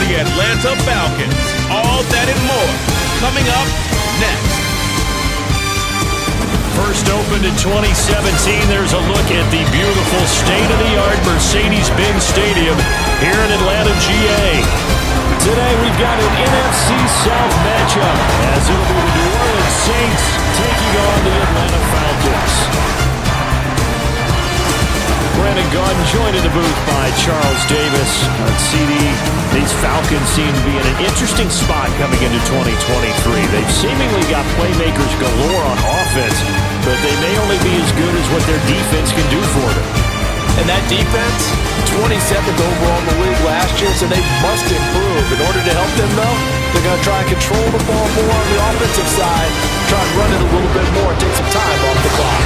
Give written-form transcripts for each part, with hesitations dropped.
the Atlanta Falcons. All that and more coming up next. First opened in 2017, there's a look at the beautiful state-of-the-art Mercedes-Benz Stadium here in Atlanta, GA. Today we've got an NFC South matchup as it'll be the New Orleans Saints taking on the Atlanta Falcons. Brandon Gaudin joined in the booth by Charles Davis on CD. These Falcons seem to be in an interesting spot coming into 2023. They've seemingly got playmakers galore on offense, but they may only be as good as what their defense can do for them. And that defense, 27th overall in the league last year, so they must improve. In order to help them, though, they're going to try and control the ball more on the offensive side, try and run it a little bit more, take some time off the clock.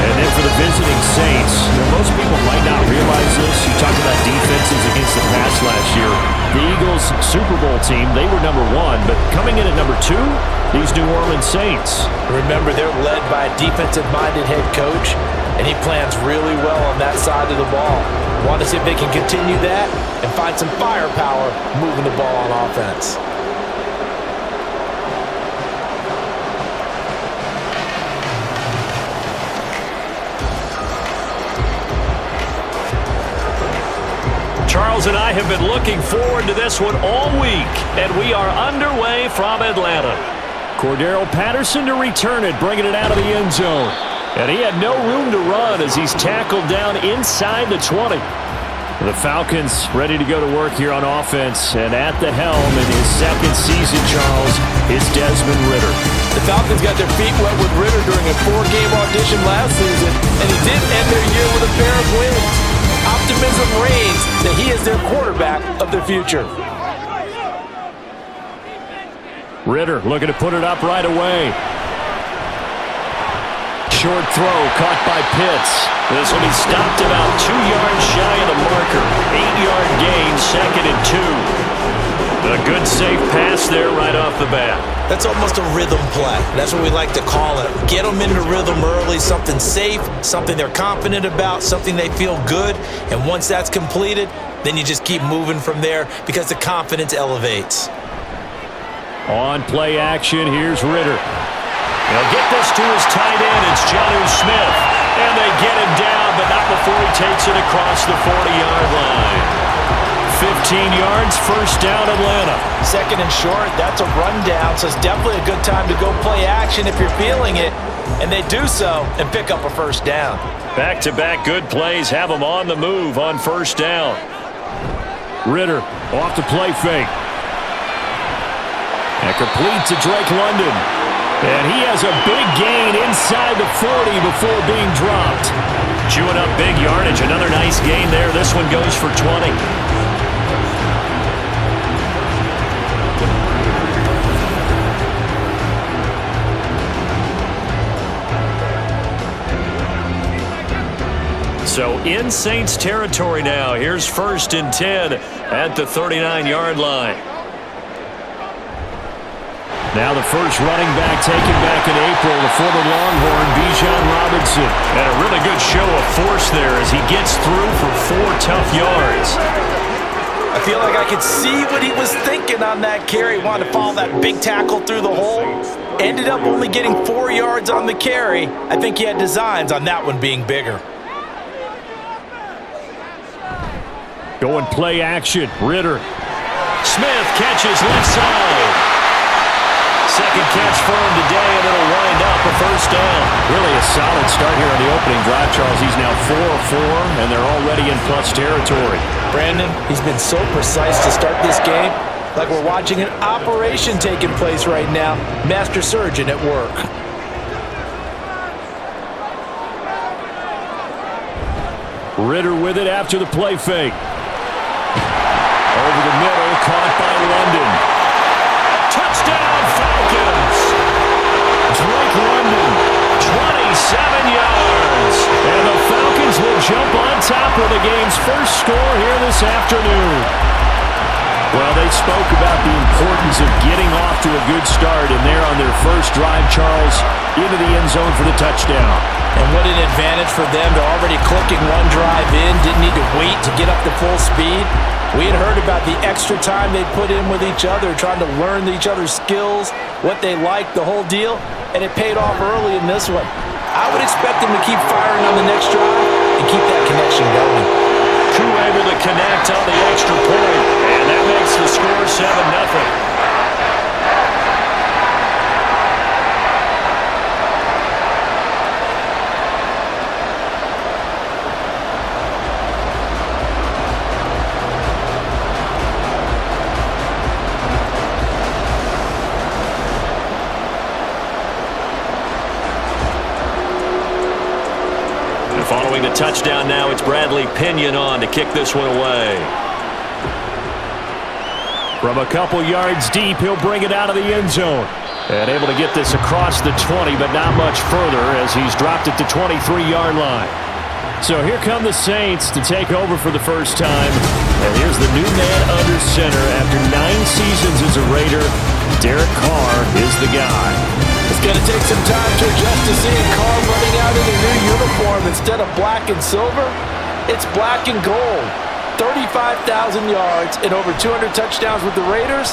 And then for the visiting Saints, most people might not realize this. You talked about defenses against the pass last year. The Eagles Super Bowl team, they were number 1, but coming in at number 2, these New Orleans Saints. Remember, they're led by a defensive-minded head coach, and he plans really well on that side of the ball. Want to see if they can continue that and find some firepower moving the ball on offense. Charles and I have been looking forward to this one all week, and we are underway from Atlanta. Cordero Patterson to return it, bringing it out of the end zone. And he had no room to run as he's tackled down inside the 20. The Falcons ready to go to work here on offense, and at the helm in his second season, Charles, is Desmond Ridder. The Falcons got their feet wet with Ridder during a 4-game audition last season, and he did end their year with a pair of wins. Optimism reigns that he is their quarterback of the future. Ridder looking to put it up right away. Short throw caught by Pitts. This will be stopped about 2 yards shy of the marker. 8-yard gain, 2nd and 2. A good safe pass there right off the bat. That's almost a rhythm play. That's what we like to call it. Get them into rhythm early, something safe, something they're confident about, something they feel good. And once that's completed, then you just keep moving from there because the confidence elevates. On play action, here's Ridder. They'll get this to his tight end. It's Jonnu Smith. And they get him down, but not before he takes it across the 40-yard line. 15 yards, first down Atlanta. 2nd and short, that's a rundown, so it's definitely a good time to go play action if you're feeling it. And they do so and pick up a first down. Back-to-back good plays have them on the move on first down. Ridder off the play fake. And complete to Drake London. And he has a big gain inside the 40 before being dropped. Chewing up big yardage. Another nice gain there. This one goes for 20. So in Saints territory now. Here's 1st and 10 at the 39-yard line. Now the first running back taken back in April, the former Longhorn, Bijan Robinson. And a really good show of force there as he gets through for 4 tough yards. I feel like I could see what he was thinking on that carry. Wanted to follow that big tackle through the hole. Ended up only getting 4 yards on the carry. I think he had designs on that one being bigger. Going play action, Ridder. Smith catches left side. Second catch for him today, and it'll wind up a first down. Really a solid start here on the opening drive, Charles. He's now 4 of 4, and they're already in plus territory. Brandon, he's been so precise to start this game, like we're watching an operation taking place right now. Master surgeon at work. Ridder with it after the play fake. Over the middle, caught by London. Touchdown, Falcons! Drake London, 27 yards. And the Falcons will jump on top of the game's first score here this afternoon. Well, they spoke about the importance of getting off to a good start, and they're on their first drive, Charles, into the end zone for the touchdown. And what an advantage for them. They're already clicking one drive in, didn't need to wait to get up to full speed. We had heard about the extra time they put in with each other, trying to learn each other's skills, what they like, the whole deal, and it paid off early in this one. I would expect them to keep firing on the next drive and keep that connection going. Crew able to connect on the extra point, and that makes the score 7-0. Following the touchdown now, it's Bradley Pinion on to kick this one away. From a couple yards deep, he'll bring it out of the end zone. And able to get this across the 20, but not much further as he's dropped it to 23-yard line. So here come the Saints to take over for the first time. And here's the new man under center after 9 seasons as a Raider. Derek Carr is the guy. It's going to take some time to adjust to seeing Carr running out in a new uniform instead of black and silver. It's black and gold. 35,000 yards and over 200 touchdowns with the Raiders.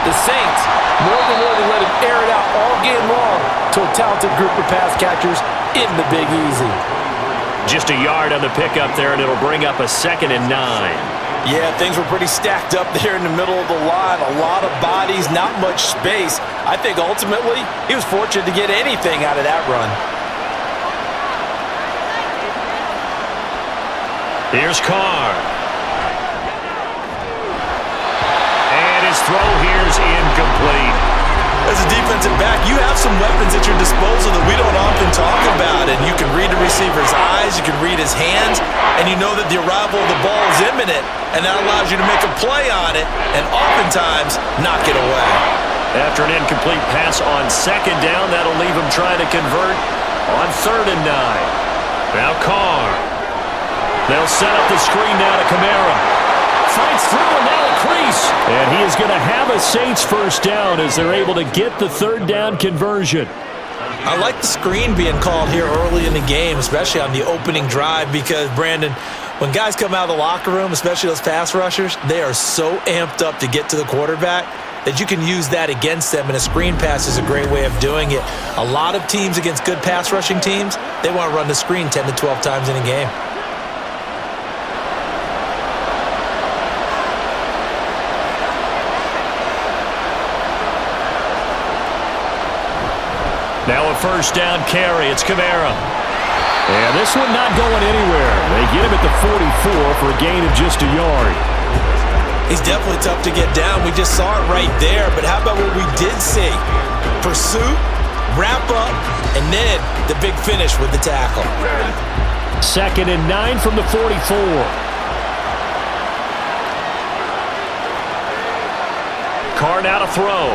The Saints more than willing to let him air it out all game long to a talented group of pass catchers in the Big Easy. Just a yard on the pickup there, and it'll bring up a 2nd and 9. Yeah, things were pretty stacked up there in the middle of the line. A lot of bodies, not much space. I think ultimately he was fortunate to get anything out of that run. Here's Carr. And his throw here's incomplete. As a defensive back, you have some weapons at your disposal that we don't often talk about. And you can read the receiver's eyes, you can read his hands, and you know that the arrival of the ball is imminent. And that allows you to make a play on it and oftentimes knock it away. After an incomplete pass on 2nd down, that'll leave him trying to convert on 3rd and 9. Now Carr. They'll set up the screen now to Kamara. Fights through and now a crease. And he is going to have a Saints first down as they're able to get the 3rd down conversion. I like the screen being called here early in the game, especially on the opening drive, because, Brandon, when guys come out of the locker room, especially those pass rushers, they are so amped up to get to the quarterback that you can use that against them, and a screen pass is a great way of doing it. A lot of teams against good pass rushing teams, they want to run the screen 10 to 12 times in a game. Now a first down carry. It's Kamara. And this one not going anywhere. They get him at the 44 for a gain of just a yard. He's definitely tough to get down. We just saw it right there. But how about what we did see? Pursuit, wrap up, and then the big finish with the tackle. 2nd and 9 from the 44. Carr now to throw.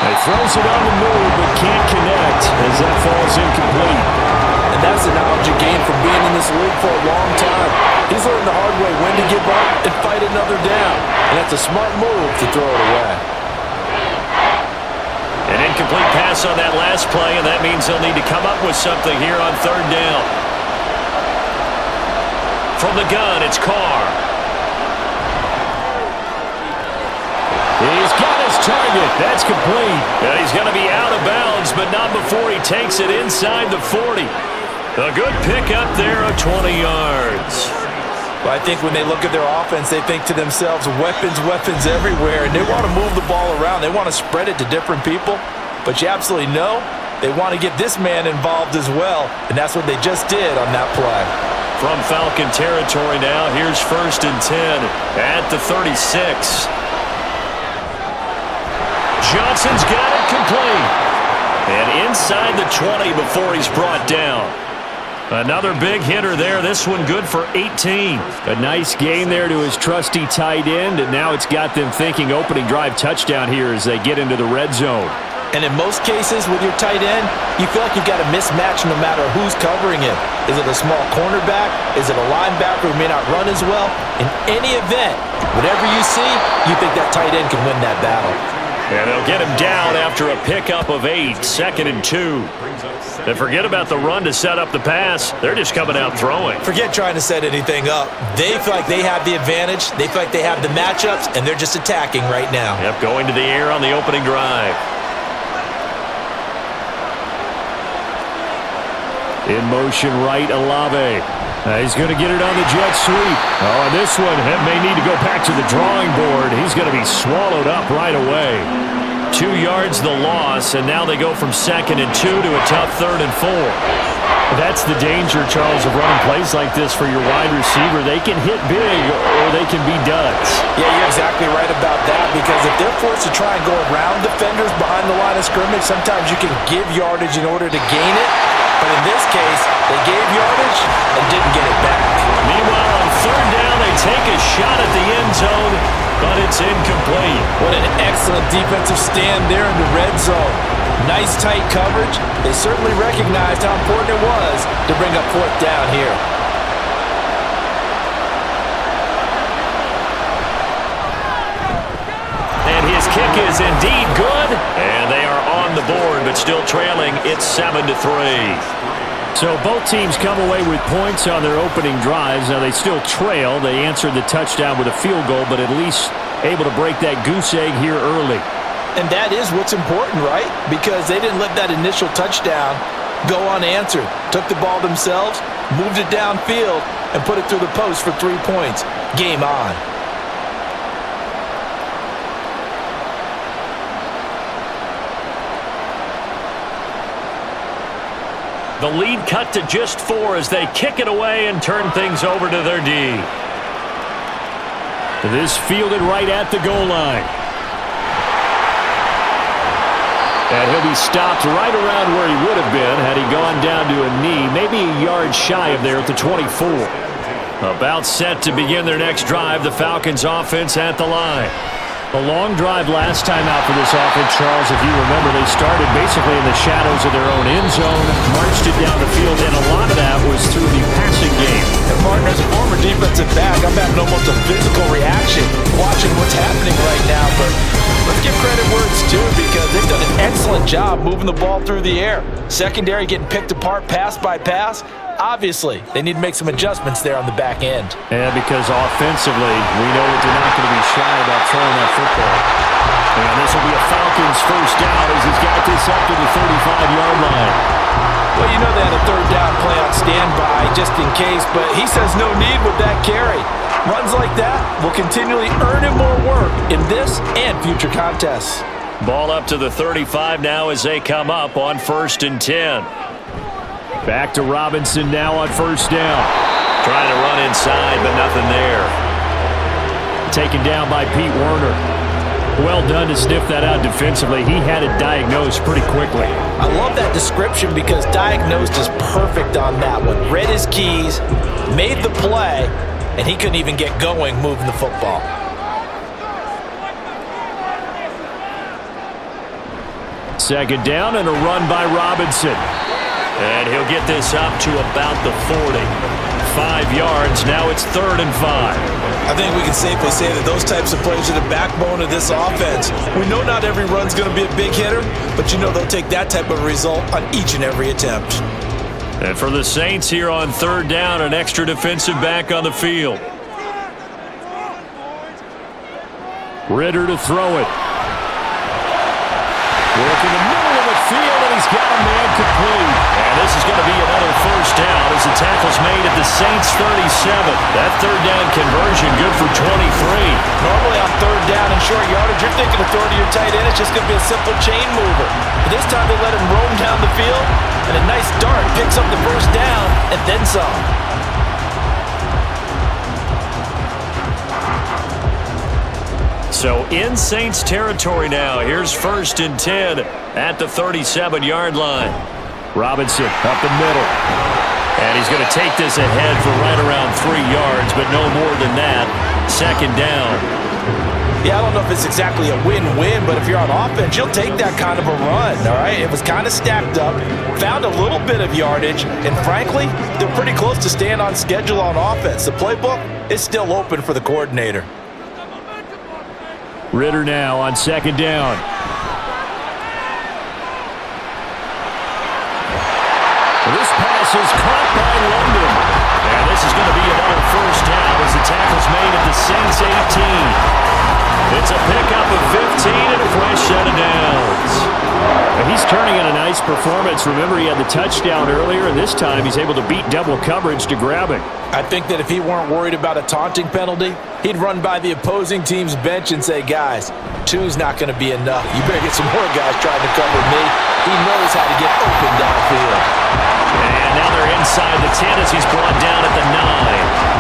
He throws it on the move, but can't connect as that falls incomplete. And that's the knowledge you gain from being in this league for a long time. He's learned the hard way when to give up and fight another down. And that's a smart move to throw it away. An incomplete pass on that last play, and that means they'll need to come up with something here on 3rd down. From the gun, it's Carr. He's got his target. That's complete. And he's going to be out of bounds, but not before he takes it inside the 40. A good pickup there of 20 yards. Well, I think when they look at their offense, they think to themselves, weapons, weapons everywhere, and they want to move the ball around. They want to spread it to different people, but you absolutely know they want to get this man involved as well, and that's what they just did on that play. From Falcon territory now, here's 1st and 10 at the 36. Johnson's got it complete. And inside the 20 before he's brought down. Another big hitter there. This one good for 18. A nice gain there to his trusty tight end, and now it's got them thinking opening drive touchdown here as they get into the red zone. And in most cases with your tight end, you feel like you've got a mismatch no matter who's covering him. Is it a small cornerback? Is it a linebacker who may not run as well? In any event, whatever you see, you think that tight end can win that battle. And they'll get him down after a pickup of 8, 2nd and 2. And forget about the run to set up the pass. They're just coming out throwing. Forget trying to set anything up. They feel like they have the advantage. They feel like they have the matchups, and they're just attacking right now. Yep, going to the air on the opening drive. In motion right, Olave. He's going to get it on the jet sweep. Oh, and this one may need to go back to the drawing board. He's going to be swallowed up right away. 2 yards the loss, and now they go from 2nd and 2 to a tough 3rd and 4. That's the danger, Charles, of running plays like this for your wide receiver. They can hit big or they can be duds. Yeah, you're exactly right about that, because if they're forced to try and go around defenders behind the line of scrimmage, sometimes you can give yardage in order to gain it. But in this case, they gave yardage and didn't get it back. Meanwhile, on 3rd down, they take a shot at the end zone, but it's incomplete. What an excellent defensive stand there in the red zone. Nice tight coverage. They certainly recognized how important it was to bring up 4th down here. And his kick is indeed good. And they are on the board, but still trailing. It's 7-3. So both teams come away with points on their opening drives. Now they still trail. They answered the touchdown with a field goal, but at least able to break that goose egg here early. And that is what's important, right? Because they didn't let that initial touchdown go unanswered. Took the ball themselves, moved it downfield, and put it through the post for 3 points. Game on. The lead cut to just 4 as they kick it away and turn things over to their D. This fielded right at the goal line. And he'll be stopped right around where he would have been had he gone down to a knee, maybe a yard shy of there at the 24. About set to begin their next drive, the Falcons offense at the line. A long drive last time out for this offense, Charles. If you remember, they started basically in the shadows of their own end zone, marched it down the field, and a lot of that was through the passing game. And Martin, as a former defensive back, I'm having almost a physical reaction watching what's happening right now. But let's give credit where it's due, because they've done an excellent job moving the ball through the air. Secondary getting picked apart pass by pass. Obviously, they need to make some adjustments there on the back end. Yeah, because offensively, we know that they're not going to be shy about throwing that football. And this will be a Falcons first down as he's got this up to the 35-yard line. Well, you know they had a 3rd down play on standby just in case, but he says no need with that carry. Runs like that will continually earn him more work in this and future contests. Ball up to the 35 now as they come up on 1st and 10. Back to Robinson now on 1st down. Trying to run inside, but nothing there. Taken down by Pete Werner. Well done to sniff that out defensively. He had it diagnosed pretty quickly. I love that description, because diagnosed is perfect on that one. Read his keys, made the play, and he couldn't even get going moving the football. Second down and a run by Robinson. And he'll get this up to about the 40. 5 yards. Now it's 3rd and 5. I think we can safely say that those types of plays are the backbone of this offense. We know not every run's going to be a big hitter, but you know they'll take that type of result on each and every attempt. And for the Saints here on 3rd down, an extra defensive back on the field. Ritter to throw it. Working the middle of the field, and he's got a man complete. And this is going to be another first down as the tackle's made at the Saints' 37. That 3rd down conversion good for 23. Normally on 3rd down and short yardage, you're thinking of throwing to your tight end. It's just going to be a simple chain mover. But this time they let him roam down the field, and a nice dart picks up the first down and then some. So in Saints territory now. Here's 1st and 10 at the 37-yard line. Robinson up the middle. And he's going to take this ahead for right around 3 yards, but no more than that. 2nd down. Yeah, I don't know if it's exactly a win-win, but if you're on offense, you'll take that kind of a run, all right? It was kind of stacked up, found a little bit of yardage, and frankly, they're pretty close to staying on schedule on offense. The playbook is still open for the coordinator. Ritter now on 2nd down. pass is caught by London. And this is going to be another first down as the tackle's made at the Saints 18. It's a pickup of 15 and a fresh set of downs. And he's turning in a nice performance. Remember, he had the touchdown earlier, and this time he's able to beat double coverage to grab it. I think that if he weren't worried about a taunting penalty, he'd run by the opposing team's bench and say, guys, 2's not going to be enough. You better get some more guys trying to cover me. He knows how to get open downfield. And now they're inside the 10 as he's brought down at the 9.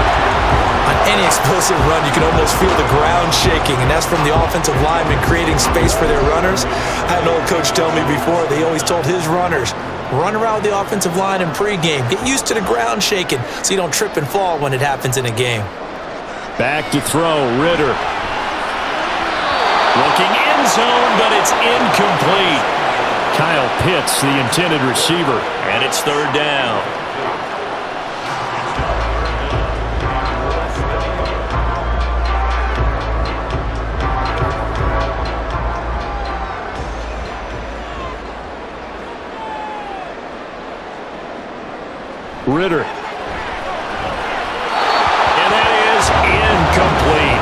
On any explosive run, you can almost feel the ground shaking, and that's from the offensive linemen creating space for their runners. I had an old coach tell me before, they always told his runners, run around the offensive line in pregame. Get used to the ground shaking so you don't trip and fall when it happens in a game. Back to throw, Ritter. Looking end zone, but it's incomplete. Kyle Pitts, the intended receiver, and it's third down. Ritter. And that is incomplete.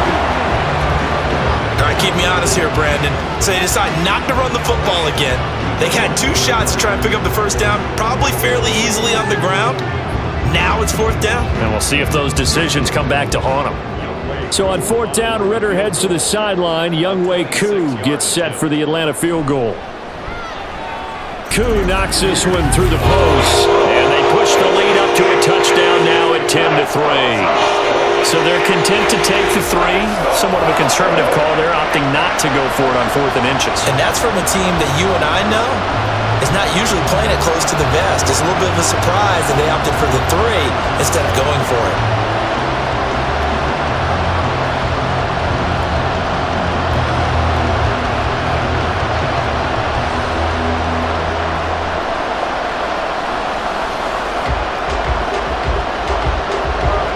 All right, keep me honest here, Brandon. So they decide not to run the football again. They had 2 shots to try and pick up the first down, probably fairly easily on the ground. Now it's fourth down. And we'll see if those decisions come back to haunt them. So on fourth down, Ritter heads to the sideline. Younghoe Koo gets set for the Atlanta field goal. Koo knocks this one through the post. And they push the lead up to a touchdown now at 10-3. So they're content to take the 3. Somewhat of a conservative call. They're opting not to go for it on 4th and inches. And that's from a team that you and I know is not usually playing it close to the vest. It's a little bit of a surprise that they opted for the 3 instead of going for it.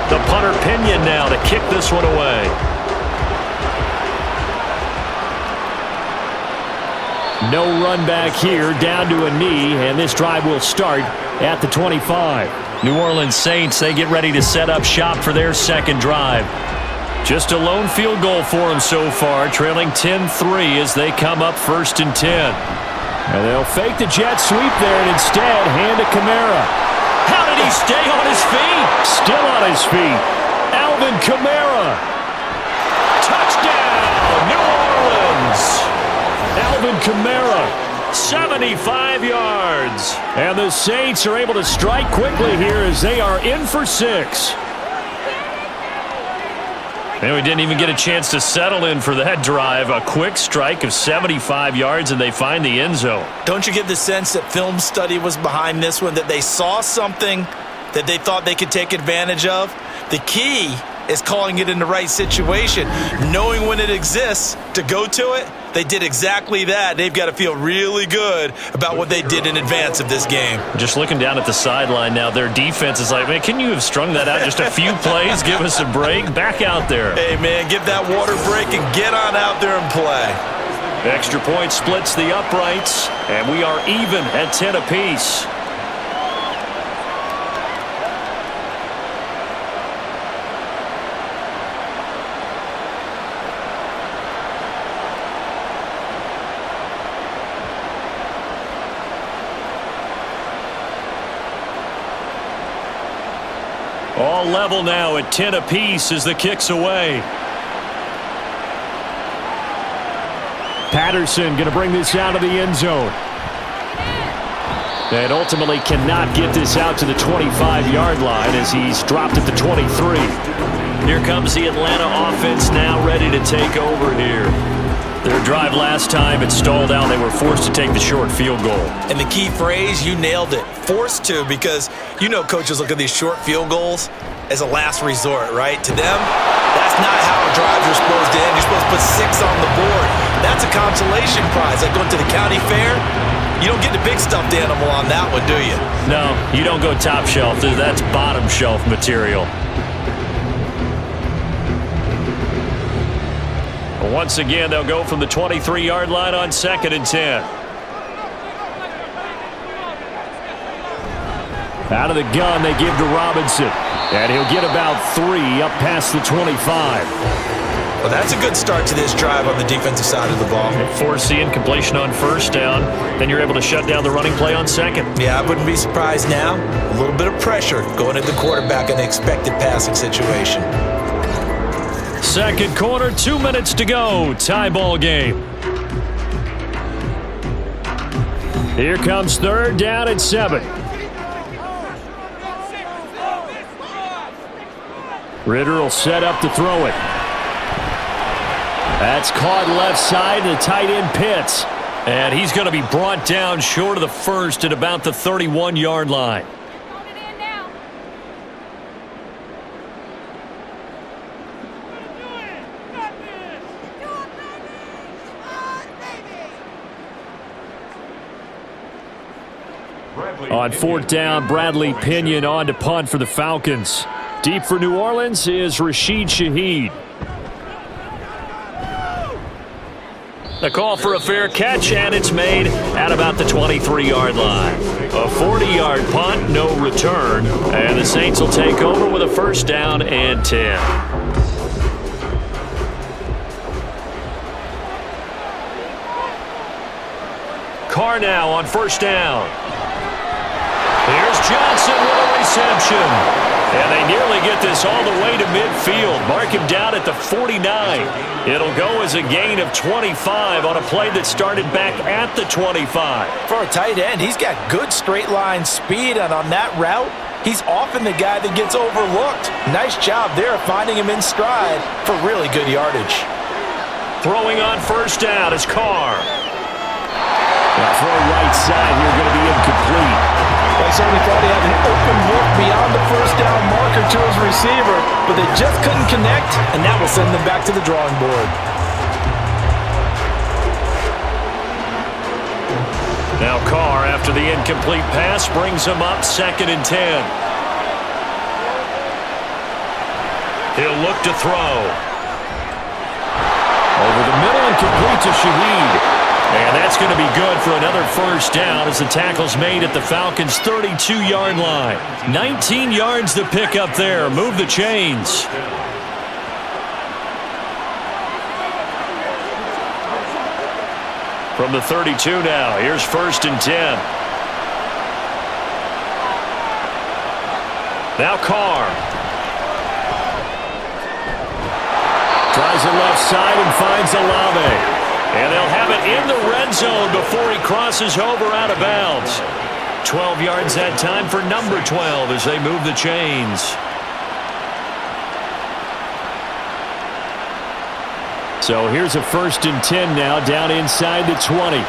The punter Pinion now to kick this one away. No run back here, down to a knee, and this drive will start at the 25. New Orleans Saints, they get ready to set up shop for their second drive. Just a lone field goal for them so far, trailing 10-3 as they come up 1st and 10. And they'll fake the jet sweep there and instead hand to Kamara. How did he stay on his feet? Still on his feet. Alvin Kamara. Touchdown, New Orleans. Alvin Kamara, 75 yards. And the Saints are able to strike quickly here as they are in for 6. And we didn't even get a chance to settle in for that drive. A quick strike of 75 yards, and they find the end zone. Don't you get the sense that film study was behind this one, that they saw something that they thought they could take advantage of? The key is calling it in the right situation, knowing when it exists to go to it. They did exactly that. They've got to feel really good about what they did in advance of this game. Just looking down at the sideline now, their defense is like, man, can you have strung that out just a few plays? Give us a break. Back out there. Hey, man, give that water break and get on out there and play. Extra point splits the uprights, and we are even at 10 apiece. All level now at 10 apiece as the kick's away. Patterson going to bring this out of the end zone. And ultimately cannot get this out to the 25-yard line as he's dropped at the 23. Here comes the Atlanta offense now ready to take over here. Their drive last time, it stalled out. They were forced to take the short field goal. And the key phrase, you nailed it. Forced to, because you know coaches look at these short field goals as a last resort, right? To them, that's not how drives are supposed to end. You're supposed to put 6 on the board. That's a consolation prize. Like going to the county fair, you don't get the big stuffed animal on that one, do you? No, you don't go top shelf. That's bottom shelf material. Once again, they'll go from the 23-yard line on 2nd and 10. Out of the gun, they give to Robinson. And he'll get about 3 up past the 25. Well, that's a good start to this drive on the defensive side of the ball. Force the incompletion on first down. Then you're able to shut down the running play on second. Yeah, I wouldn't be surprised now. A little bit of pressure going at the quarterback in an expected passing situation. Second quarter, 2 minutes to go. Tie ball game. Here comes third down at 7. Ritter will set up to throw it. That's caught left side, the tight end Pitts. And he's going to be brought down short of the first at about the 31-yard line. On fourth down, Bradley Pinion on to punt for the Falcons. Deep for New Orleans is Rashid Shaheed. The call for a fair catch, and it's made at about the 23-yard line. A 40-yard punt, no return, and the Saints will take over with a first down and 10. Carr now on first down. Here's Johnson with a reception. And they nearly get this all the way to midfield. Mark him down at the 49. It'll go as a gain of 25 on a play that started back at the 25. For a tight end, he's got good straight line speed, and on that route, he's often the guy that gets overlooked. Nice job there of finding him in stride for really good yardage. Throwing on first down is Carr. Throw right side here, going to be incomplete. I certainly thought he had an open look beyond the first down marker to his receiver, but they just couldn't connect, and that will send them back to the drawing board. Now Carr, after the incomplete pass, brings him up 2nd and 10. He'll look to throw. Over the middle and complete to Shaheed. And that's going to be good for another first down as the tackle's made at the Falcons' 32-yard line. 19 yards to pick up there. Move the chains. From the 32 now, here's 1st and 10. Now Carr. Tries the left side and finds Olave. And they'll have it in the red zone before he crosses over out of bounds. 12 yards that time for number 12 as they move the chains. So here's a 1st and 10 now down inside the 20.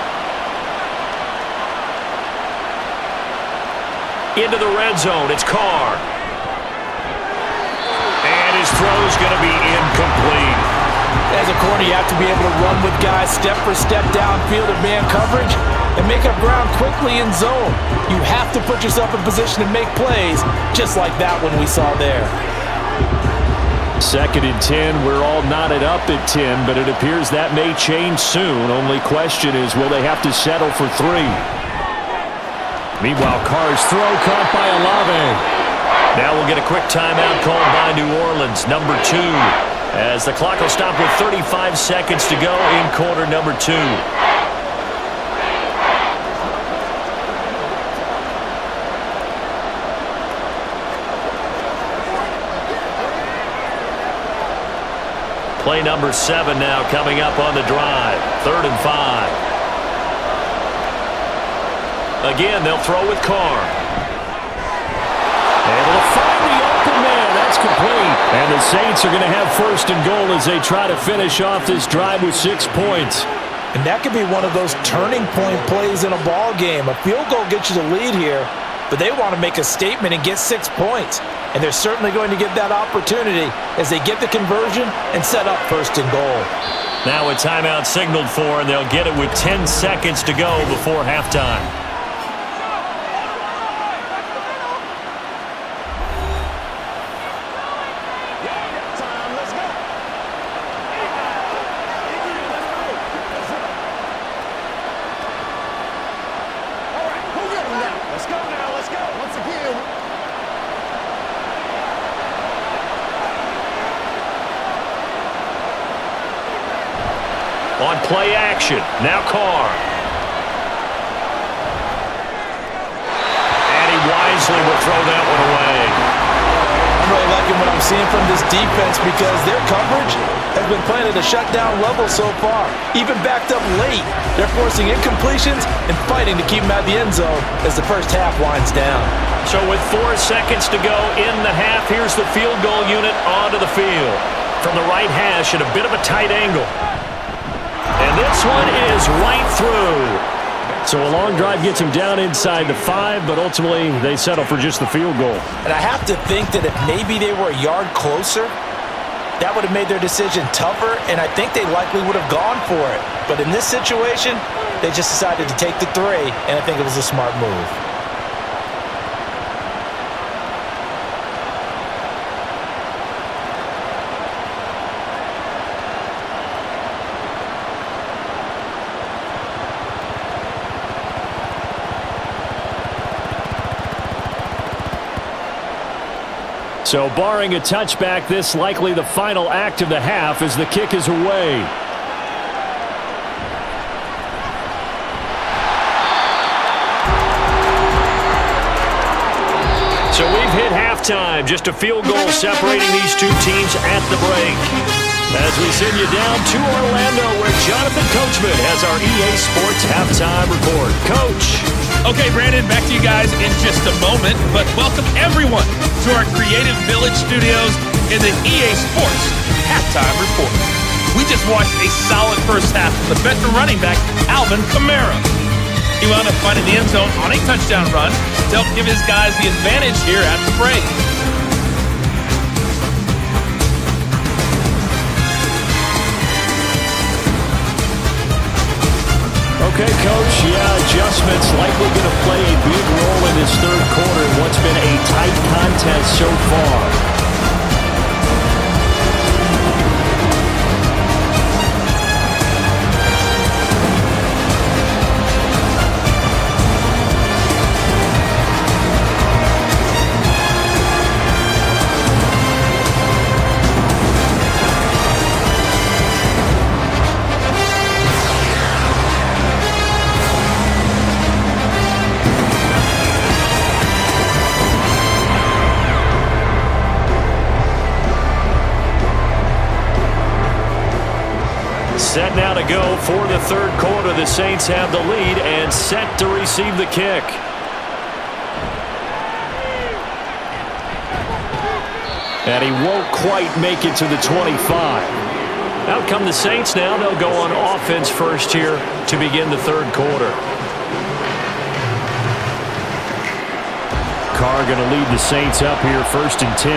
Into the red zone, it's Carr. And his throw's going to be incomplete. As a corner, you have to be able to run with guys step for step downfield in man coverage and make up ground quickly in zone. You have to put yourself in position to make plays, just like that one we saw there. 2nd and 10, we're all knotted up at 10, but it appears that may change soon. Only question is, will they have to settle for 3? Meanwhile, Carr's throw caught by Olave. Now we'll get a quick timeout called by New Orleans, number 2. As the clock will stop with 35 seconds to go in quarter number 2. Play number 7 now coming up on the drive. 3rd and 5. Again, they'll throw with Carr. Able to find the open man. That's complete. And the Saints are going to have 1st and goal as they try to finish off this drive with 6 points. And that could be one of those turning point plays in a ball game. A field goal gets you the lead here, but they want to make a statement and get 6 points. And they're certainly going to get that opportunity as they get the conversion and set up 1st and goal. Now a timeout signaled for, and they'll get it with 10 seconds to go before halftime. Let's go. Once again, On play action, now Carr. And he wisely will throw that one away. I'm really liking what I'm seeing from this defense because their coverage has been playing at a shutdown level so far. Even backed up late, they're forcing incompletions and fighting to keep them out of the end zone as the first half winds down. So with 4 seconds to go in the half, here's the field goal unit onto the field. From the right hash at a bit of a tight angle. And this one is right through. So a long drive gets him down inside the 5, but ultimately they settle for just the field goal. And I have to think that if maybe they were a yard closer, that would have made their decision tougher, and I think they likely would have gone for it. But in this situation, they just decided to take the 3, and I think it was a smart move. So barring a touchback, this likely the final act of the half as the kick is away. So we've hit halftime. Just a field goal separating these two teams at the break. As we send you down to Orlando where Jonathan Coachman has our EA Sports halftime report. Coach. Okay, Brandon, back to you guys in just a moment, but welcome everyone to our Creative Village studios in the EA Sports Halftime Report. We just watched a solid first half from the veteran running back, Alvin Kamara. He wound up finding the end zone on a touchdown run to help give his guys the advantage here at the break. Okay, Coach, adjustments likely going to play a big role in this third quarter in what's been a tight contest so far. Set now to go for the third quarter. The Saints have the lead and set to receive the kick. And he won't quite make it to the 25. Out come the Saints now. They'll go on offense first here to begin the third quarter. Carr going to lead the Saints up here first and 10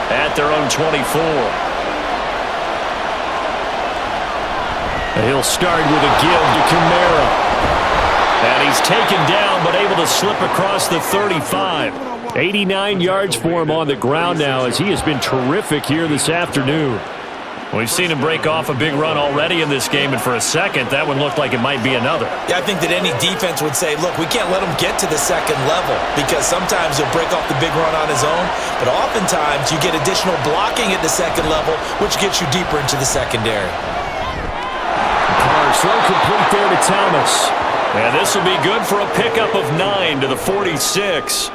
at their own 24. He'll start with a give to Kamara. And he's taken down but able to slip across the 35. 89 yards for him on the ground now as he has been terrific here this afternoon. We've seen him break off a big run already in this game, and for a second, that one looked like it might be another. Yeah, I think that any defense would say, look, we can't let him get to the second level because sometimes he'll break off the big run on his own, but oftentimes you get additional blocking at the second level, which gets you deeper into the secondary. Throw complete there to Thomas. And this will be good for a pickup of 9 to the 46. A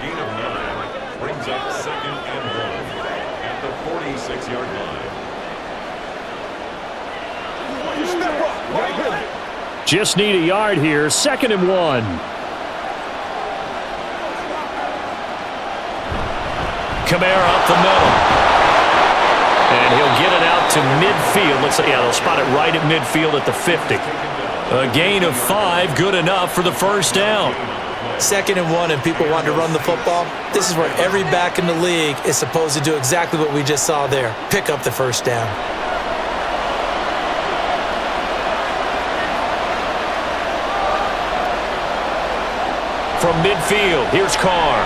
gain of 9 brings up 2nd and 1 at the 46-yard line. Just need a yard here. 2nd and 1. Kamara up the middle. And he'll get it out to midfield. Looks like, they'll spot it right at midfield at the 50. A gain of 5, good enough for the first down. 2nd and 1 and people want to run the football. This is where every back in the league is supposed to do exactly what we just saw there. Pick up the first down. From midfield, here's Carr.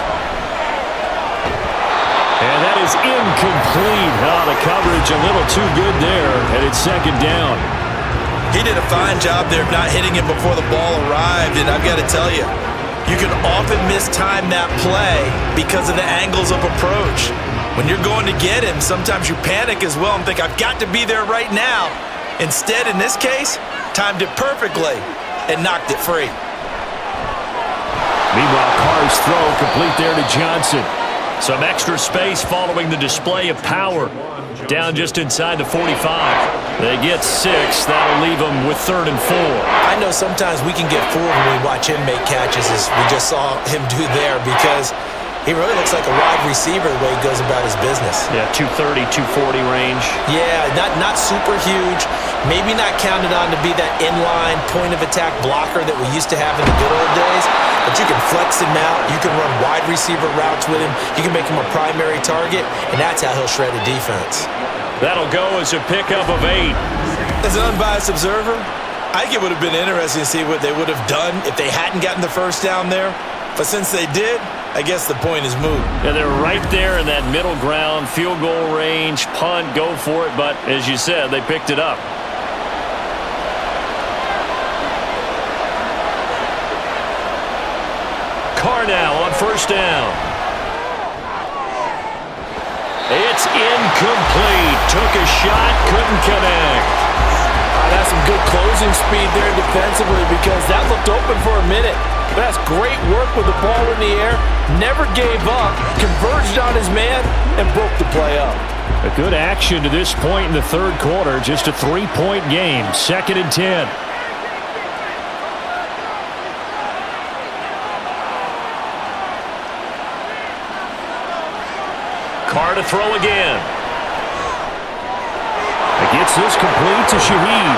And that is incomplete. The coverage a little too good there, and it's 2nd down. He did a fine job there of not hitting him before the ball arrived, and I've got to tell you, you can often mistime that play because of the angles of approach. When you're going to get him, sometimes you panic as well and think, I've got to be there right now. Instead, in this case, timed it perfectly and knocked it free. Meanwhile, Carr's throw complete there to Johnson. Some extra space following the display of power. Down just inside the 45. They get 6. That'll leave them with 3rd and 4. I know sometimes we can get fooled when we watch him make catches, as we just saw him do there, because he really looks like a wide receiver the way he goes about his business. Yeah, 230, 240 range. Yeah, not super huge. Maybe not counted on to be that inline point-of-attack blocker that we used to have in the good old days. But you can flex him out. You can run wide receiver routes with him. You can make him a primary target, and that's how he'll shred a defense. That'll go as a pickup of 8. As an unbiased observer, I think it would have been interesting to see what they would have done if they hadn't gotten the first down there. But since they did, I guess the point is moot. Yeah, they're right there in that middle ground, field goal range, punt, go for it. But as you said, they picked it up. Carr now on first down. It's incomplete. Took a shot, couldn't connect. That's some good closing speed there defensively, because that looked open for a minute. That's great work with the ball in the air. Never gave up, converged on his man, and broke the play up. A good action to this point in the third quarter. Just a 3-point game. 2nd and 10. Carr to throw again. Gets this complete to Shaheed.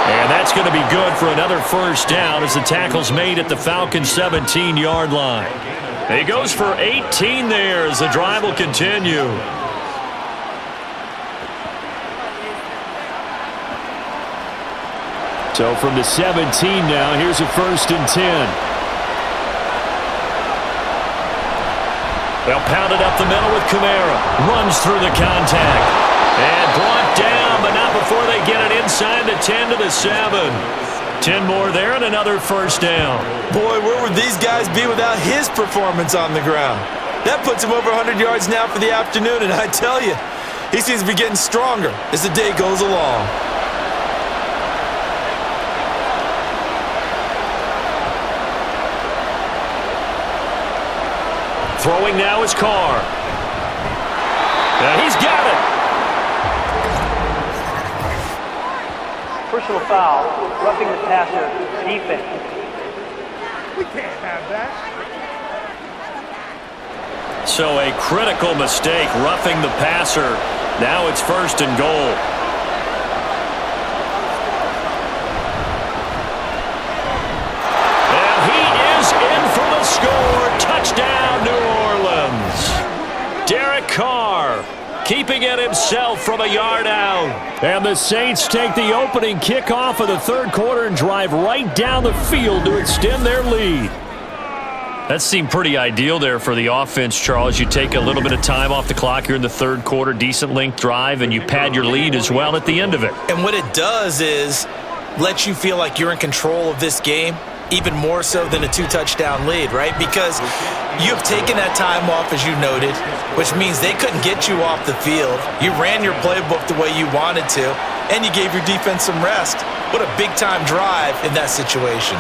And that's going to be good for another first down as the tackle's made at the Falcons' 17-yard line. He goes for 18 there as the drive will continue. So from the 17 now, here's a 1st and 10. They'll pound it up the middle with Kamara. Runs through the contact. And brought down, but not before they get it inside the 10 to the 7. 10 more there and another first down. Boy, where would these guys be without his performance on the ground? That puts him over 100 yards now for the afternoon, and I tell you, he seems to be getting stronger as the day goes along. Throwing now is Carr. Now he's got it. Personal foul, roughing the passer, defense. We can't have that. So a critical mistake, roughing the passer. Now it's 1st and goal. And he is in for the score. Touchdown, New Orleans. Derek Carr keeping it himself from a yard out. And the Saints take the opening kickoff of the third quarter and drive right down the field to extend their lead. That seemed pretty ideal there for the offense, Charles. You take a little bit of time off the clock here in the third quarter, decent length drive, and you pad your lead as well at the end of it. And what it does is let you feel like you're in control of this game, even more so than a 2-touchdown lead, right? Because you've taken that time off, as you noted, which means they couldn't get you off the field. You ran your playbook the way you wanted to, and you gave your defense some rest. What a big-time drive in that situation.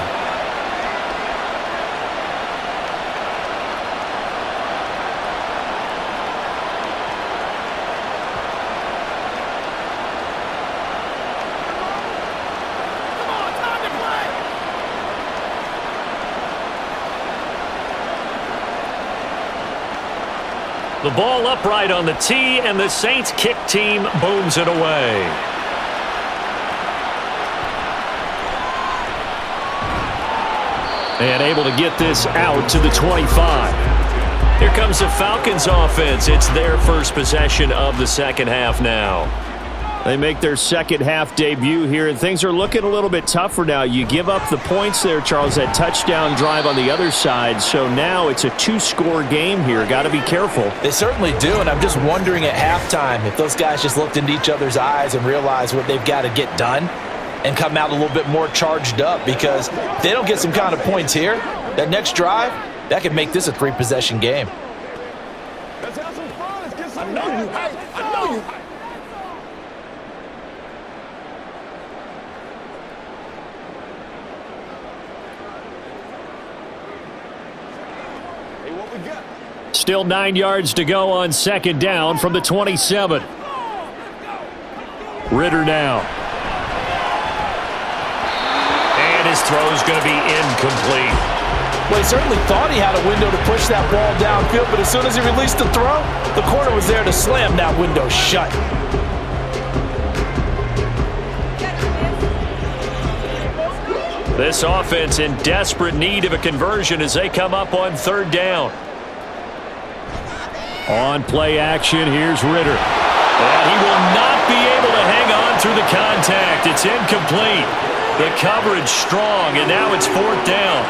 The ball upright on the tee, and the Saints kick team booms it away. And able to get this out to the 25. Here comes the Falcons offense. It's their first possession of the second half now. They make their second half debut here, and things are looking a little bit tougher now. You give up the points there, Charles, that touchdown drive on the other side. So now it's a 2-score game here. Got to be careful. They certainly do, and I'm just wondering at halftime if those guys just looked into each other's eyes and realized what they've got to get done and come out a little bit more charged up, because if they don't get some kind of points here, that next drive, that could make this a 3-possession game. Let's have some fun. Let's get some. I know you. Still 9 yards to go on second down from the 27. Ritter now. And his throw is going to be incomplete. Well, he certainly thought he had a window to push that ball downfield, but as soon as he released the throw, the corner was there to slam that window shut. This offense in desperate need of a conversion as they come up on third down. On play action, here's Ritter. And he will not be able to hang on through the contact. It's incomplete. The coverage strong, and now it's fourth down.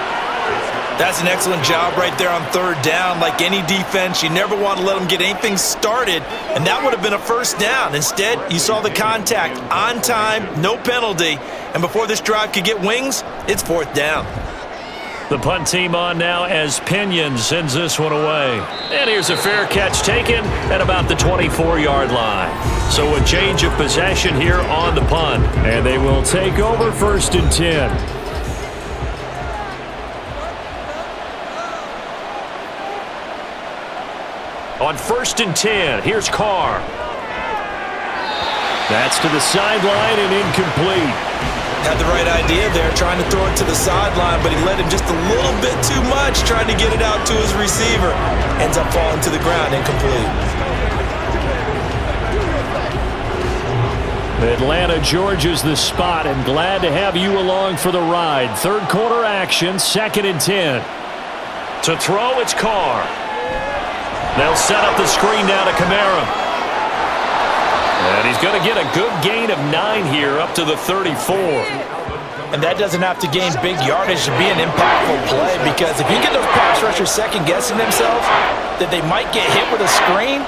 That's an excellent job right there on third down. Like any defense, you never want to let them get anything started, and that would have been a first down. Instead, you saw the contact on time, no penalty, and before this drive could get wings, it's fourth down. The punt team on now as Pinion sends this one away. And here's a fair catch taken at about the 24-yard line. So a change of possession here on the punt. And they will take over first and 10. On first and 10, here's Carr. That's to the sideline and incomplete. Had the right idea there, trying to throw it to the sideline, but he let him just a little bit too much, trying to get it out to his receiver. Ends up falling to the ground, incomplete. Atlanta, Georgia's the spot, and glad to have you along for the ride. Third quarter action, second and 10. To throw, it's Carr. They'll set up the screen now to Kamara. And he's going to get a good gain of 9 here up to the 34. And that doesn't have to gain big yardage to be an impactful play, because if you get those pass rushers second-guessing themselves that they might get hit with a screen,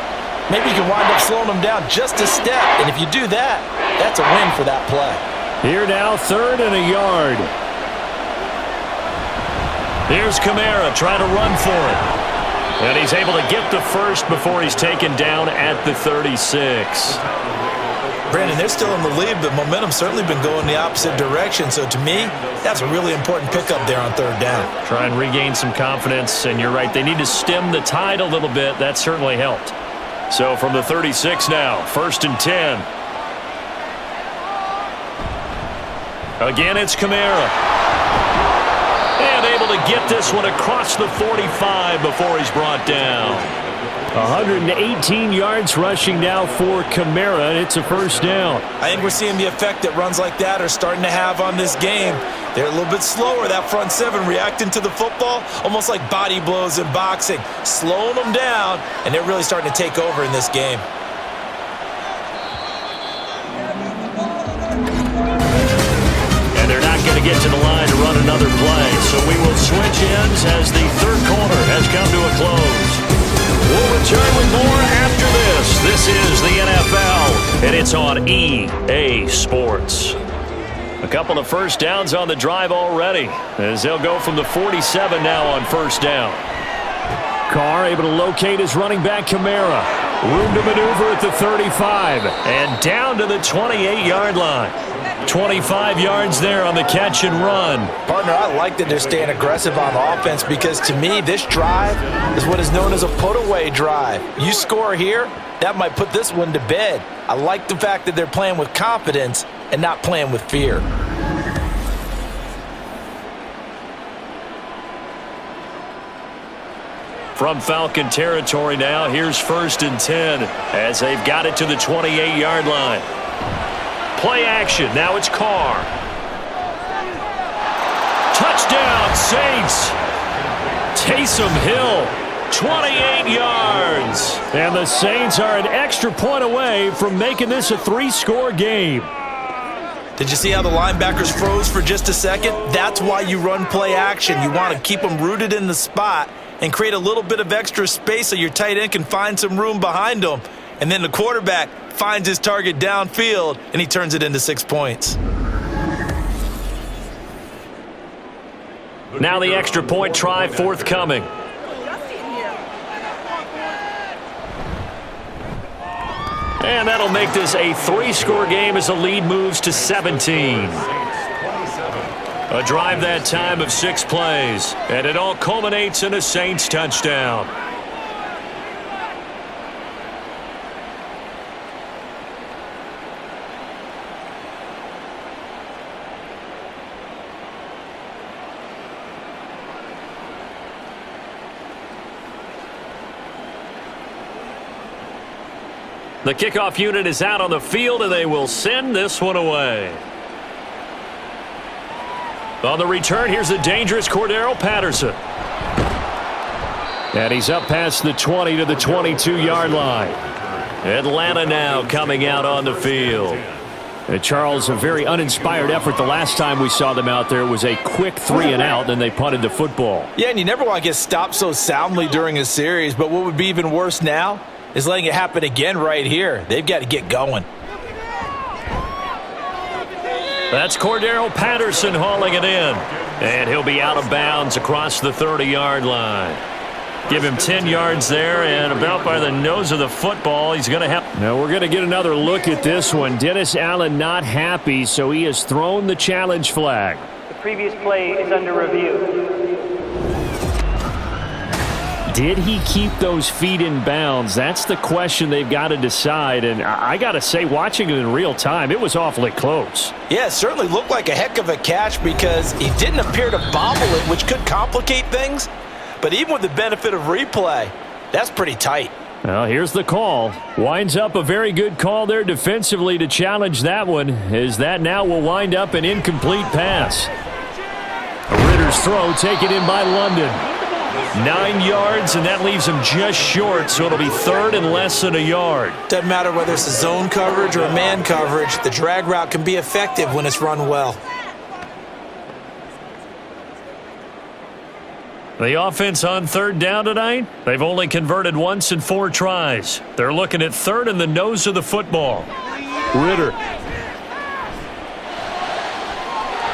maybe you can wind up slowing them down just a step. And if you do that, that's a win for that play. Here now, third and a yard. Here's Kamara trying to run for it. And he's able to get the first before he's taken down at the 36. Brandon, they're still in the lead, but momentum's certainly been going the opposite direction. So to me, that's a really important pickup there on third down. Try and regain some confidence, and you're right, they need to stem the tide a little bit. That certainly helped. So from the 36 now, first and 10. Again, it's Kamara. And able to get this one across the 45 before he's brought down. 118 yards rushing now for Kamara, and it's a first down. I think we're seeing the effect that runs like that are starting to have on this game. They're a little bit slower, that front seven, reacting to the football, almost like body blows in boxing, slowing them down, and they're really starting to take over in this game. And they're not going to get to the line to run another play, so we will switch ends as the third quarter has come to a close. We'll return with more after this. This is the NFL, and it's on EA Sports. A couple of first downs on the drive already, as they'll go from the 47 now on first down. Carr able to locate his running back Kamara. Room to maneuver at the 35, and down to the 28-yard line. 25 yards there on the catch and run. Partner, I like that they're staying aggressive on offense, because to me, this drive is what is known as a put-away drive. You score here, that might put this one to bed. I like the fact that they're playing with confidence and not playing with fear. From Falcon territory now, here's first and 10 as they've got it to the 28-yard line. Play action. Now it's Carr. Touchdown, Saints. Taysom Hill, 28 yards. And the Saints are an extra point away from making this a 3-score game. Did you see how the linebackers froze for just a second? That's why you run play action. You want to keep them rooted in the spot and create a little bit of extra space so your tight end can find some room behind them. And then the quarterback finds his target downfield, and he turns it into 6 points. Now the extra point try forthcoming. And that'll make this a 3-score game as the lead moves to 17. A drive that time of 6 plays, and it all culminates in a Saints touchdown. The kickoff unit is out on the field, and they will send this one away. On the return, here's the dangerous Cordero Patterson. And he's up past the 20 to the 22-yard line. Atlanta now coming out on the field. And Charles, a very uninspired effort the last time we saw them out there. It was a quick 3-and-out, then they punted the football. Yeah, and you never want to get stopped so soundly during a series, but what would be even worse now is letting it happen again right here. They've got to get going. That's Cordero Patterson hauling it in. And he'll be out of bounds across the 30-yard line. Give him 10 yards there, and about by the nose of the football, he's going to have... Now we're going to get another look at this one. Dennis Allen not happy, so he has thrown the challenge flag. The previous play is under review. Did he keep those feet in bounds? That's the question they've got to decide. And I got to say, watching it in real time, it was awfully close. Yeah, it certainly looked like a heck of a catch because he didn't appear to bobble it, which could complicate things. But even with the benefit of replay, that's pretty tight. Well, here's the call. Winds up a very good call there defensively to challenge that one, as that now will wind up an incomplete pass. Ritter's throw taken in by London. 9 yards, and that leaves him just short, so it'll be third and less than a yard. Doesn't matter whether it's a zone coverage or a man coverage, the drag route can be effective when it's run well. The offense on third down tonight, they've only converted once in 4 tries. They're looking at third in the nose of the football. Ritter.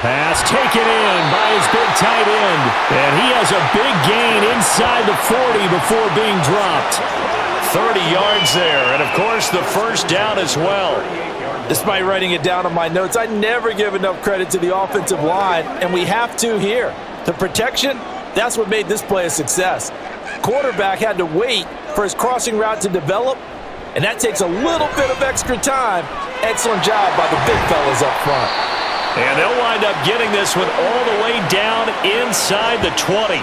Pass taken in by his big tight end. And he has a big gain inside the 40 before being dropped. 30 yards there, and of course the first down as well. Despite writing it down on my notes, I never give enough credit to the offensive line, and we have to here. The protection, that's what made this play a success. Quarterback had to wait for his crossing route to develop, and that takes a little bit of extra time. Excellent job by the big fellas up front. And they'll wind up getting this one all the way down inside the 20.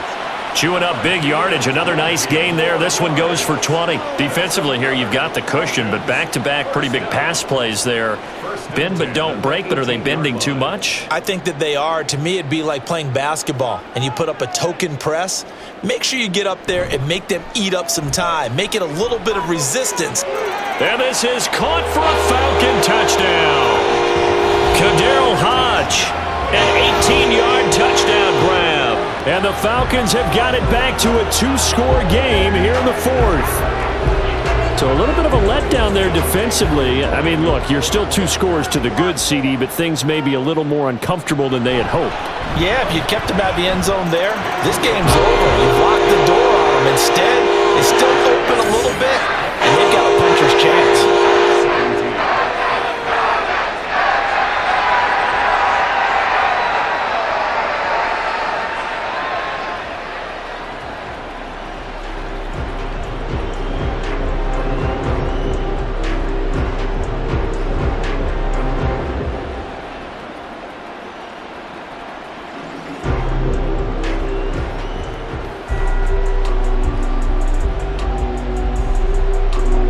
Chewing up big yardage. Another nice gain there. This one goes for 20. Defensively here, you've got the cushion, but back-to-back pretty big pass plays there. Bend but don't break, but are they bending too much? I think that they are. To me, it'd be like playing basketball, and you put up a token press. Make sure you get up there and make them eat up some time. Make it a little bit of resistance. And this is caught for a Falcon touchdown. Cordero Hodge, an 18-yard touchdown grab. And the Falcons have got it back to a 2-score game here in the 4th. So a little bit of a letdown there defensively. I mean, look, you're still 2 scores to the good, CD, but things may be a little more uncomfortable than they had hoped. Yeah, if you kept them out of the end zone there, this game's over. You've locked the door on them. Instead, it's still open a little bit, and they've got a puncher's chance.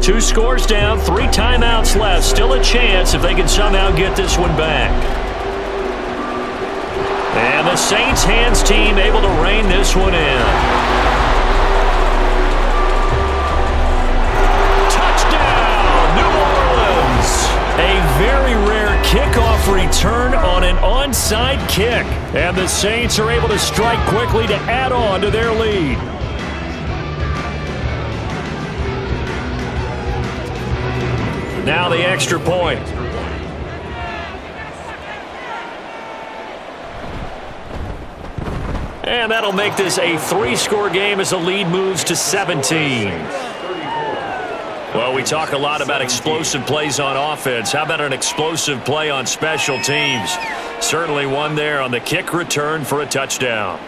Two scores down, 3 timeouts left. Still a chance if they can somehow get this one back. And the Saints hands team able to rein this one in. Touchdown, New Orleans. A very rare kickoff return on an onside kick. And the Saints are able to strike quickly to add on to their lead. Now the extra point. And that'll make this a 3-score game as the lead moves to 17. Well, we talk a lot about explosive plays on offense. How about an explosive play on special teams? Certainly one there on the kick return for a touchdown.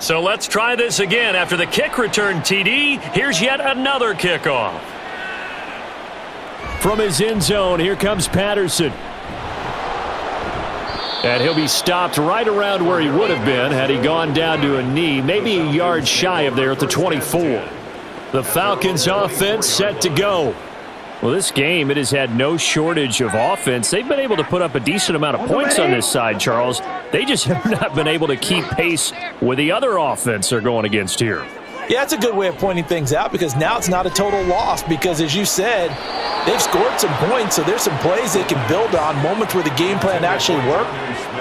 So let's try this again. After the kick return TD, here's yet another kickoff. From his end zone, here comes Patterson. And he'll be stopped right around where he would have been had he gone down to a knee, maybe a yard shy of there at the 24. The Falcons offense set to go. Well, this game, it has had no shortage of offense. They've been able to put up a decent amount of points on this side, Charles. They just have not been able to keep pace with the other offense they're going against here. Yeah, that's a good way of pointing things out because now it's not a total loss because, as you said, they've scored some points, so there's some plays they can build on, moments where the game plan actually worked.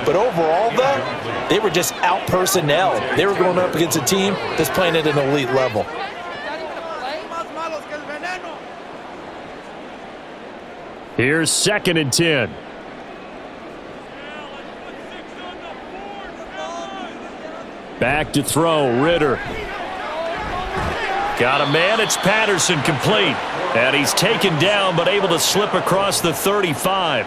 But overall, though, they were just out-personnel. They were going up against a team that's playing at an elite level. Here's 2nd and 10. Back to throw, Ritter. Got a man, it's Patterson, complete. And he's taken down but able to slip across the 35.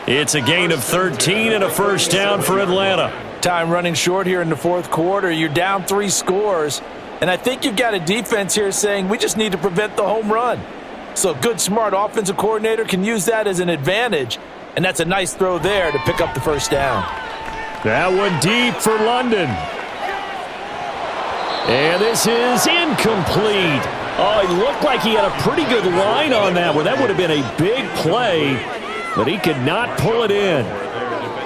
It's a gain of 13 and a first down for Atlanta. Time running short here in the fourth quarter. You're down 3 scores. And I think you've got a defense here saying we just need to prevent the home run. So a good, smart offensive coordinator can use that as an advantage. And that's a nice throw there to pick up the first down. That one deep for London. And this is incomplete. Oh, it looked like he had a pretty good line on that one. That would have been a big play, but he could not pull it in.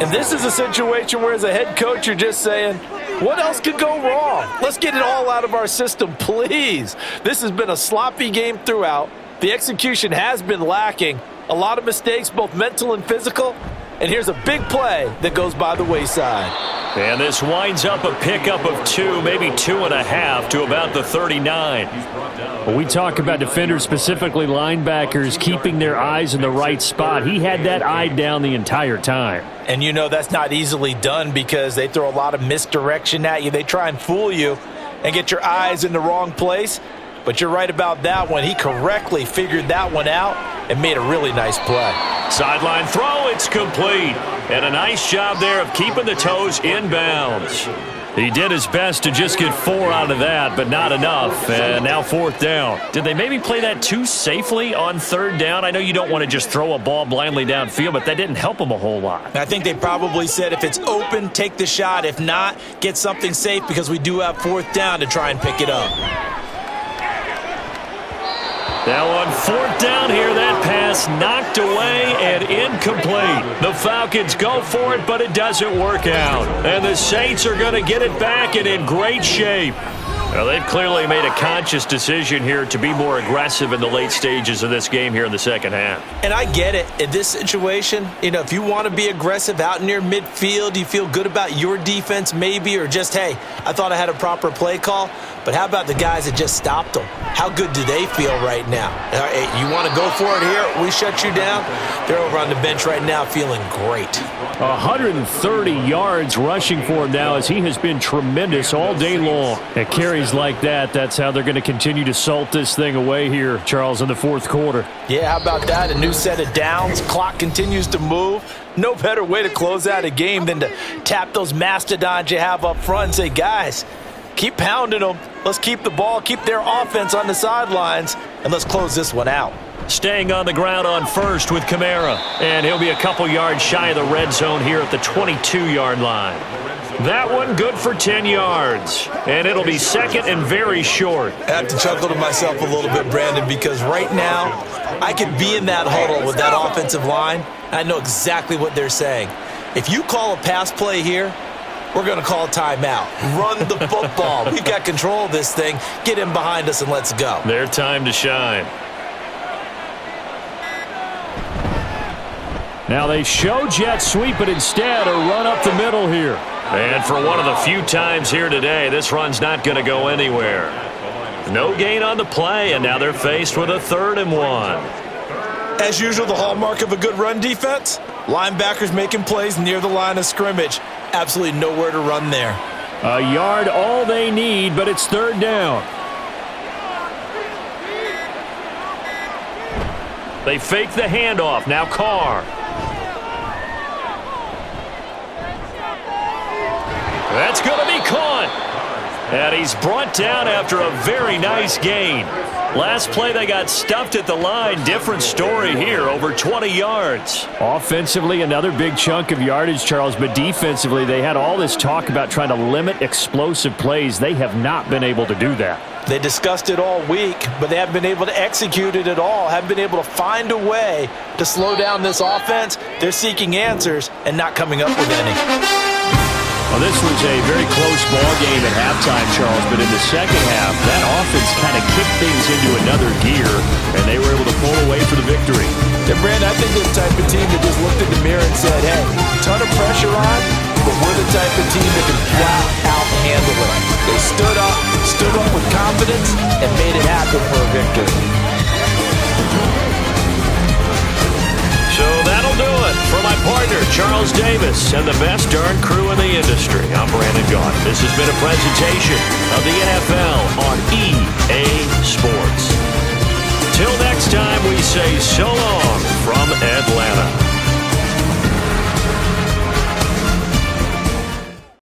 And this is a situation where as a head coach, you're just saying, what else could go wrong? Let's get it all out of our system, please. This has been a sloppy game throughout. The execution has been lacking. A lot of mistakes, both mental and physical. And here's a big play that goes by the wayside. And this winds up a pickup of 2, maybe 2.5 to about the 39. When we talk about defenders, specifically linebackers, keeping their eyes in the right spot, he had that eye down the entire time. And you know that's not easily done because they throw a lot of misdirection at you. They try and fool you and get your eyes in the wrong place. But you're right about that one. He correctly figured that one out and made a really nice play. Sideline throw, it's complete. And a nice job there of keeping the toes inbounds. He did his best to just get 4 out of that, but not enough. And now 4th down. Did they maybe play that too safely on 3rd down? I know you don't want to just throw a ball blindly downfield, but that didn't help them a whole lot. I think they probably said if it's open, take the shot. If not, get something safe because we do have 4th down to try and pick it up. Now on 4th down here, that pass knocked away and incomplete. The Falcons go for it, but it doesn't work out. And the Saints are going to get it back and in great shape. Now, they've clearly made a conscious decision here to be more aggressive in the late stages of this game here in the second half. And I get it. In this situation, you know, if you want to be aggressive out near midfield, you feel good about your defense maybe, or just, hey, I thought I had a proper play call. But how about the guys that just stopped them? How good do they feel right now? Hey, you want to go for it here? We shut you down? They're over on the bench right now feeling great. 130 yards rushing for him now as he has been tremendous all day long. At carries like that, that's how they're going to continue to salt this thing away here, Charles, in the fourth quarter. Yeah, how about that? A new set of downs. Clock continues to move. No better way to close out a game than to tap those mastodons you have up front and say, guys, keep pounding them. Let's keep the ball, keep their offense on the sidelines, and let's close this one out. Staying on the ground on first with Kamara. And he'll be a couple yards shy of the red zone here at the 22-yard line. That one good for 10 yards. And it'll be second and very short. I have to chuckle to myself a little bit, Brandon, because right now I could be in that huddle with that offensive line. And I know exactly what they're saying. If you call a pass play here, we're going to call a timeout. Run the football. We've got control of this thing. Get in behind us and let's go. Their time to shine. Now they show jet sweep, but instead a run up the middle here. And for one of the few times here today, this run's not going to go anywhere. No gain on the play, and now they're faced with a 3rd and 1. As usual, the hallmark of a good run defense, linebackers making plays near the line of scrimmage. Absolutely nowhere to run there. A yard all they need, but it's 3rd down. They fake the handoff. Now Carr. That's going to be caught. And he's brought down after a very nice gain. Last play, they got stuffed at the line. Different story here, over 20 yards. Offensively, another big chunk of yardage, Charles, but defensively, they had all this talk about trying to limit explosive plays. They have not been able to do that. They discussed it all week, but they haven't been able to execute it at all, haven't been able to find a way to slow down this offense. They're seeking answers and not coming up with any. Well, this was a very close ball game at halftime, Charles, but in the second half, that offense kind of kicked things into another gear, and they were able to pull away for the victory. And, Brandon, I think they're the type of team that just looked in the mirror and said, hey, ton of pressure on, but we're the type of team that can flat out handle it. They stood up with confidence, and made it happen for a victory. So that'll do it for my partner, Charles Davis, and the best darn crew in the industry. I'm Brandon Gaudin. This has been a presentation of the NFL on EA Sports. Till next time, we say so long